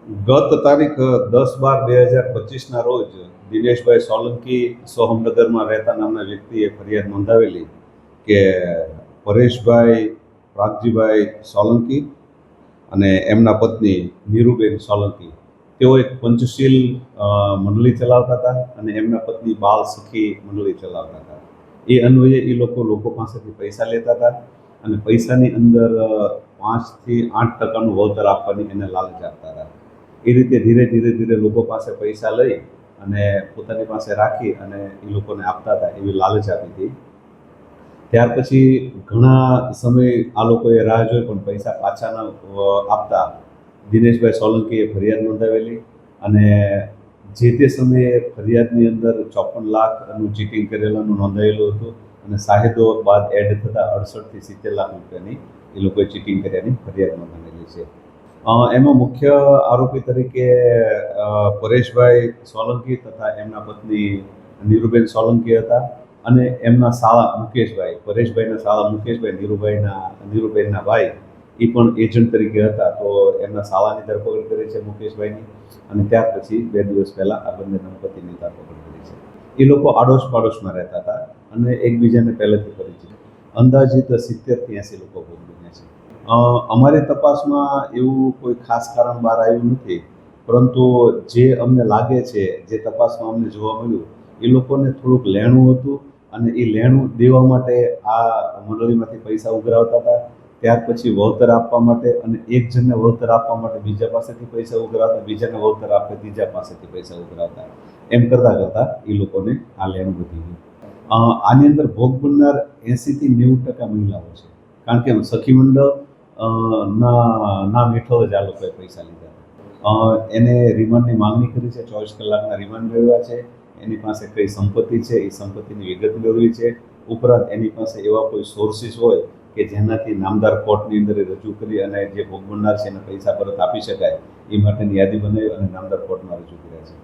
ગત તારીખ 10/12/2025ના રોજ દિનેશભાઈ સોલંકી સોહમનગરમાં રહેતા નામના વ્યક્તિએ ફરિયાદ નોંધાવેલી કે પરેશભાઈ પ્રાગજીભાઈ સોલંકી અને એમના પત્ની નીરુબેન સોલંકી તેઓ એક પંચશીલ મંડળી ચલાવતા હતા અને એમના પત્ની બાળ સખી મંડળી ચલાવતા હતા. એ અન્વયે એ લોકો પાસેથી પૈસા લેતા હતા અને પૈસાની અંદર 5થી 8% વળતર આપવાની એને લાલચ આપતા હતા. એ રીતે ધીરે ધીરે લોકો પાસે પૈસા લઈ અને પોતાની પાસે રાખી અને એ લોકોને આપતા હતા એવી લાલચ આપી હતી. ત્યાર પછી ઘણા સમય આ લોકોએ રાહ જોઈ પણ પૈસા પાછા ન આપતા દિનેશભાઈ સોલંકીએ ફરિયાદ નોંધાવેલી અને જે તે સમયે ફરિયાદની અંદર 54 લાખનું ચીટિંગ કરેલાનું નોંધાયેલું હતું અને સાહેદો બાદ એડ થતાં 68 થી 70 લાખ રૂપિયાની એ લોકોએ ચીટિંગ કર્યાની ફરિયાદ નોંધાવેલી છે. એમાં મુખ્ય આરોપી તરીકે પરેશભાઈ સોલંકી તથા એમના પત્ની નીરુબેન સોલંકી હતા અને એમના સાળા મુકેશભાઈ, પરેશભાઈના સાળા મુકેશભાઈ, નીરુબેનના ભાઈ એ પણ એજન્ટ તરીકે હતા. તો એમના સાળાની ધરપકડ કરી છે મુકેશભાઈની અને ત્યાર પછી 2 દિવસ પહેલાં આ બંને દંપતીની ધરપકડ કરી છે. એ લોકો આડોશ પાડોશમાં રહેતા હતા અને એકબીજાને પહેલેથી પરિચિત. અંદાજિત 70થી 80 લોકો ભોગ બન્યા છે. અમારી તપાસમાં એવું કોઈ ખાસ કારણ બહાર આવ્યું નથી, પરંતુ જે અમને લાગે છે, જે તપાસમાં અમને જોવા મળ્યું, એ લોકોને થોડુંક લેણું હતું અને એ લેણું દેવા માટે આ મંડળીમાંથી પૈસા ઉઘરાવતા હતા. ત્યાર પછી વળતર આપવા માટે અને એક જણને વળતર આપવા માટે બીજા પાસેથી પૈસા ઉઘરાવતા, બીજાને વળતર આપે ત્રીજા પાસેથી પૈસા ઉઘરાવતા. એમ કરતાં એ લોકોને આ લેણું વધી ગયું. આની અંદર ભોગ બનનાર 80થી 90% મહિલાઓ છે, કારણ કે સખી મંડળ નામ હેઠળ જ આ લોકોએ પૈસા લીધા. એને રિમાન્ડની માંગણી કરી છે, 24 કલાકના રિમાન્ડ મેળવ્યા છે. એની પાસે કઈ સંપત્તિ છે એ સંપત્તિની વિગત મેળવી છે. ઉપરાંત એની પાસે એવા કોઈ સોર્સિસ હોય કે જેનાથી નામદાર કોર્ટની અંદર રજૂ કરી અને જે ભોગ બનનાર છે એને પૈસા પરત આપી શકાય એ માટેની યાદી બનાવી અને નામદાર કોર્ટમાં રજૂ કર્યા છે.